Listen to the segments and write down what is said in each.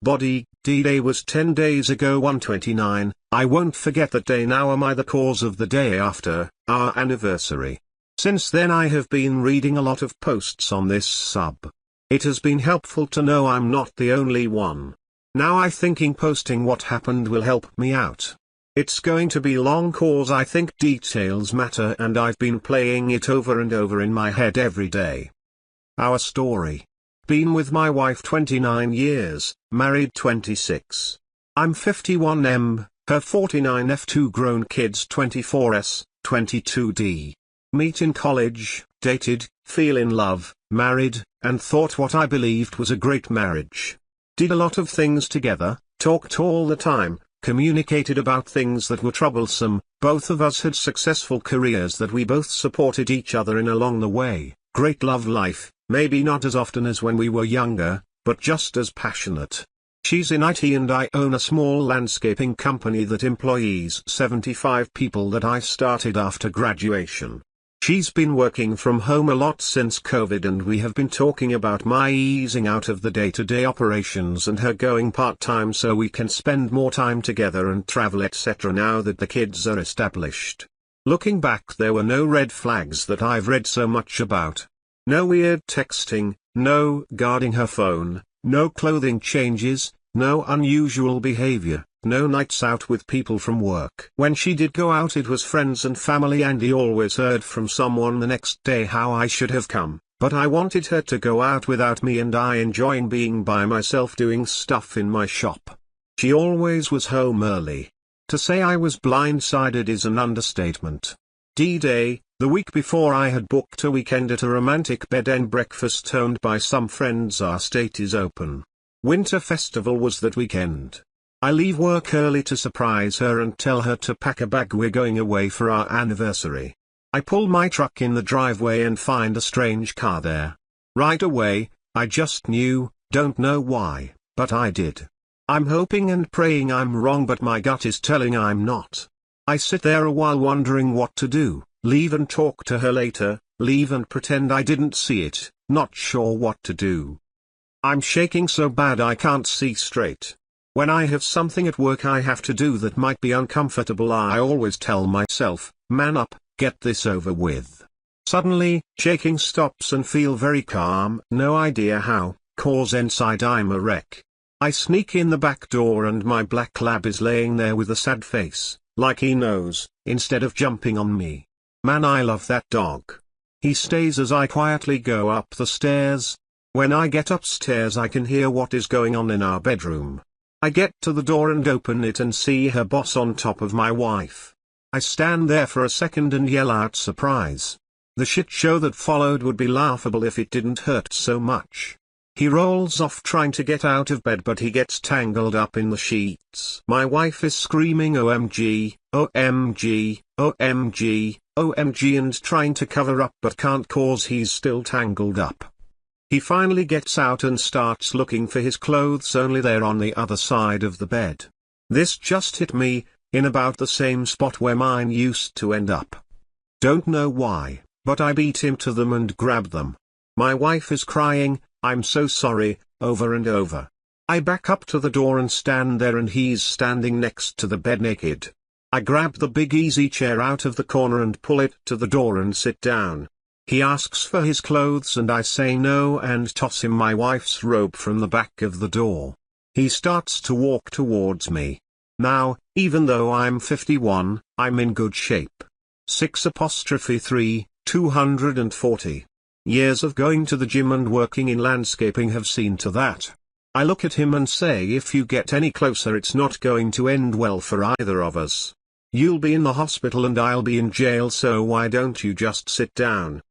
Body, D-Day was 10 days ago 129, I won't forget that day now. Am I the cause of the day after, our anniversary? Since then I have been reading a lot of posts on this sub. It has been helpful to know I'm not the only one. Now I thinking posting what happened will help me out. It's going to be long cause I think details matter and I've been playing it over and over in my head every day. Our story. Been with my wife 29 years, married 26. I'm 51M, her 49F, 2 grown kids 24S, 22D. Meet in college, dated, feel in love, married, and thought what I believed was a great marriage. Did a lot of things together, talked all the time, communicated about things that were troublesome, both of us had successful careers that we both supported each other in along the way, great love life, maybe not as often as when we were younger, but just as passionate. She's in IT and I own a small landscaping company that employs 75 people that I started after graduation. She's been working from home a lot since COVID and we have been talking about my easing out of the day-to-day operations and her going part-time so we can spend more time together and travel etc. now that the kids are established. Looking back, there were no red flags that I've read so much about. No weird texting, no guarding her phone, no clothing changes, no unusual behavior, no nights out with people from work. When she did go out it was friends and family and he always heard from someone the next day how I should have come, but I wanted her to go out without me and I enjoying being by myself doing stuff in my shop. She always was home early. To say I was blindsided is an understatement. D-Day, the week before I had booked a weekend at a romantic bed and breakfast owned by some friends. Our state is open. Winter Festival was that weekend. I leave work early to surprise her and tell her to pack a bag, we're going away for our anniversary. I pull my truck in the driveway and find a strange car there. Right away, I just knew, don't know why, but I did. I'm hoping and praying I'm wrong but my gut is telling I'm not. I sit there a while wondering what to do, leave and talk to her later, leave and pretend I didn't see it, not sure what to do. I'm shaking so bad I can't see straight. When I have something at work I have to do that might be uncomfortable, I always tell myself, man up, get this over with. Suddenly, shaking stops and feel very calm, no idea how, cause inside I'm a wreck. I sneak in the back door and my black lab is laying there with a sad face, like he knows, instead of jumping on me. Man, I love that dog. He stays as I quietly go up the stairs. When I get upstairs I can hear what is going on in our bedroom. I get to the door and open it and see her boss on top of my wife. I stand there for a second and yell out surprise. The shit show that followed would be laughable if it didn't hurt so much. He rolls off trying to get out of bed but he gets tangled up in the sheets. My wife is screaming OMG, OMG, OMG, OMG and trying to cover up but can't cause he's still tangled up. He finally gets out and starts looking for his clothes, only they're on the other side of the bed. This just hit me, in about the same spot where mine used to end up. Don't know why, but I beat him to them and grab them. My wife is crying, I'm so sorry, over and over. I back up to the door and stand there and he's standing next to the bed naked. I grab the big easy chair out of the corner and pull it to the door and sit down. He asks for his clothes and I say no and toss him my wife's robe from the back of the door. He starts to walk towards me. Now, even though I'm 51, I'm in good shape. 6'3", 240. Years of going to the gym and working in landscaping have seen to that. I look at him and say, if you get any closer it's not going to end well for either of us. You'll be in the hospital and I'll be in jail, so why don't you just sit down?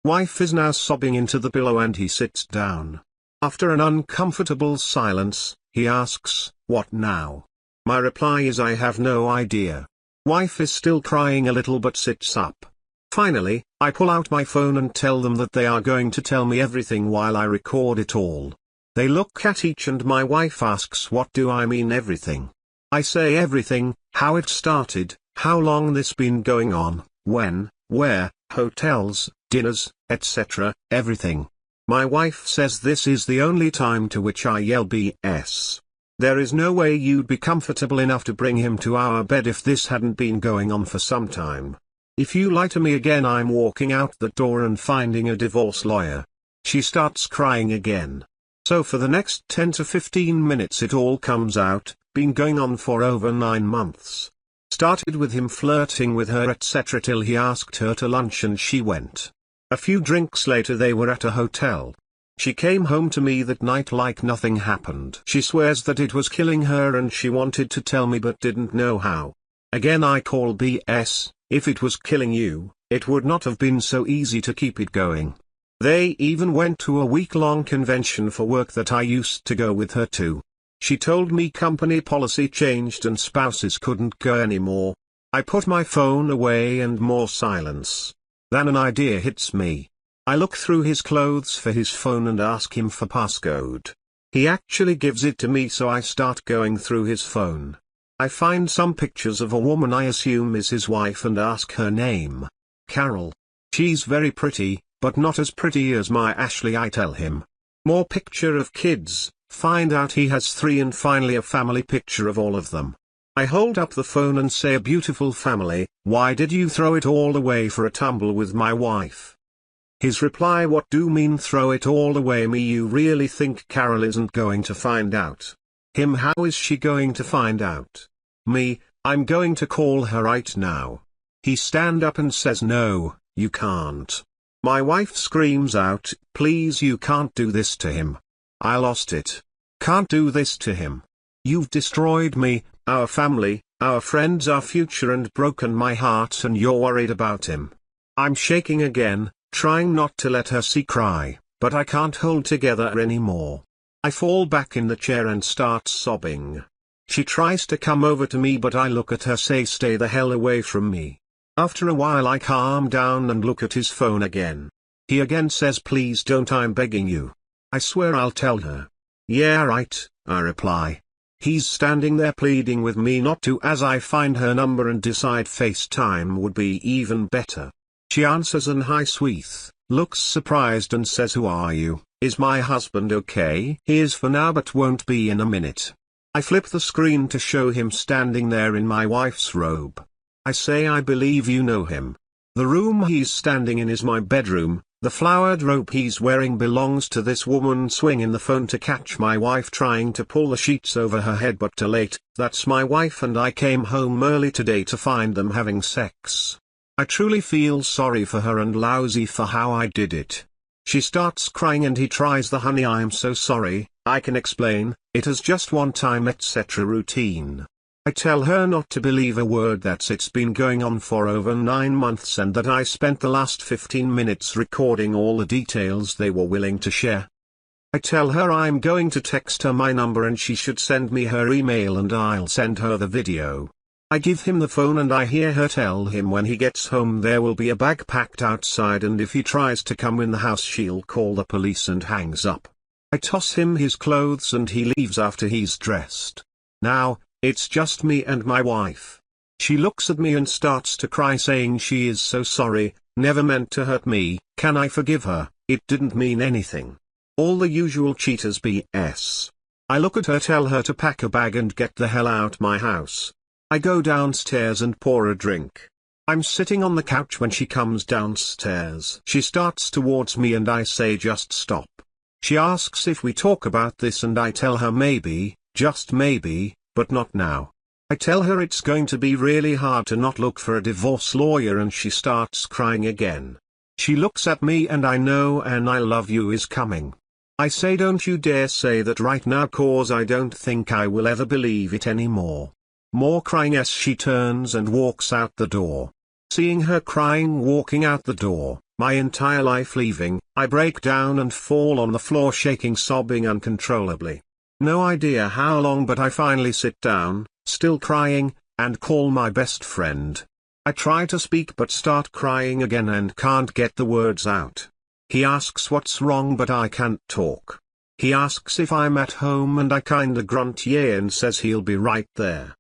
Wife is now sobbing into the pillow and he sits down. After an uncomfortable silence, he asks, what now? My reply is I have no idea. Wife is still crying a little but sits up. Finally, I pull out my phone and tell them that they are going to tell me everything while I record it all. They look at each and my wife asks, what do I mean everything? I say everything, how it started, how long this been going on, when, where, hotels, dinners, etc., everything. My wife says this is the only time, to which I yell BS. There is no way you'd be comfortable enough to bring him to our bed if this hadn't been going on for some time. If you lie to me again, I'm walking out the door and finding a divorce lawyer." She starts crying again. So for the next 10 to 15 minutes it all comes out, been going on for over 9 months. Started with him flirting with her etc. till he asked her to lunch and she went. A few drinks later they were at a hotel. She came home to me that night like nothing happened. She swears that it was killing her and she wanted to tell me but didn't know how. Again I call BS, if it was killing you, it would not have been so easy to keep it going. They even went to a week-long convention for work that I used to go with her to. She told me company policy changed and spouses couldn't go anymore. I put my phone away and more silence. Then an idea hits me. I look through his clothes for his phone and ask him for passcode. He actually gives it to me, so I start going through his phone. I find some pictures of a woman I assume is his wife and ask her name. Carol. She's very pretty, but not as pretty as my Ashley, I tell him. More picture of kids, find out he has 3 and finally a family picture of all of them. I hold up the phone and say, a beautiful family, why did you throw it all away for a tumble with my wife? His reply, what do mean throw it all away? Me, you really think Carol isn't going to find out? Him, how is she going to find out? Me, I'm going to call her right now. He stand up and says, no, you can't. My wife screams out, please, you can't do this to him. I lost it. Can't do this to him. You've destroyed me, our family, our friends, our future, and broken my heart, and you're worried about him. I'm shaking again, trying not to let her see cry, but I can't hold together anymore. I fall back in the chair and start sobbing. She tries to come over to me, but I look at her, say, stay the hell away from me. After a while I calm down and look at his phone again. He again says, please don't, I'm begging you. I swear I'll tell her. Yeah, right, I reply. He's standing there pleading with me not to, as I find her number and decide FaceTime would be even better. She answers and hi sweet, looks surprised and says, who are you? Is my husband okay? He is for now but won't be in a minute. I flip the screen to show him standing there in my wife's robe. I say, I believe you know him. The room he's standing in is my bedroom. The flowered robe he's wearing belongs to this woman. Swinging the phone to catch my wife trying to pull the sheets over her head, but too late. That's my wife, and I came home early today to find them having sex. I truly feel sorry for her and lousy for how I did it. She starts crying and he tries the honey, I'm so sorry, I can explain, it is just one time etc. routine. I tell her not to believe a word, that it's been going on for over 9 months and that I spent the last 15 minutes recording all the details they were willing to share. I tell her I'm going to text her my number and she should send me her email and I'll send her the video. I give him the phone and I hear her tell him when he gets home there will be a bag packed outside, and if he tries to come in the house she'll call the police, and hangs up. I toss him his clothes and he leaves after he's dressed. Now, it's just me and my wife. She looks at me and starts to cry, saying she is so sorry, never meant to hurt me, can I forgive her, it didn't mean anything. All the usual cheaters BS. I look at her, tell her to pack a bag and get the hell out my house. I go downstairs and pour a drink. I'm sitting on the couch when she comes downstairs. She starts towards me and I say, just stop. She asks if we talk about this and I tell her maybe, just maybe, but not now. I tell her it's going to be really hard to not look for a divorce lawyer, and she starts crying again. She looks at me and I know an I love you is coming. I say, don't you dare say that right now, cause I don't think I will ever believe it anymore. More crying as she turns and walks out the door. Seeing her crying walking out the door, my entire life leaving, I break down and fall on the floor shaking, sobbing uncontrollably. No idea how long, but I finally sit down, still crying, and call my best friend. I try to speak but start crying again and can't get the words out. He asks what's wrong but I can't talk. He asks if I'm at home and I kinda grunt yeah and says he'll be right there.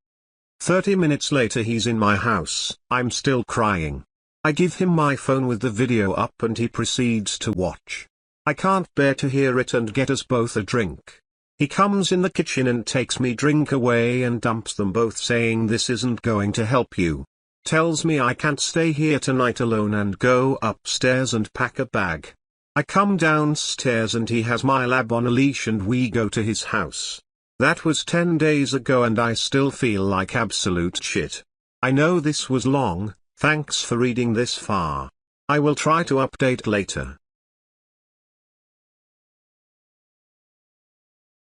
30 minutes later he's in my house, I'm still crying. I give him my phone with the video up and he proceeds to watch. I can't bear to hear it and get us both a drink. He comes in the kitchen and takes me drink away and dumps them both, saying this isn't going to help you. Tells me I can't stay here tonight alone and go upstairs and pack a bag. I come downstairs and he has my lab on a leash and we go to his house. That was 10 days ago and I still feel like absolute shit. I know this was long, thanks for reading this far. I will try to update later.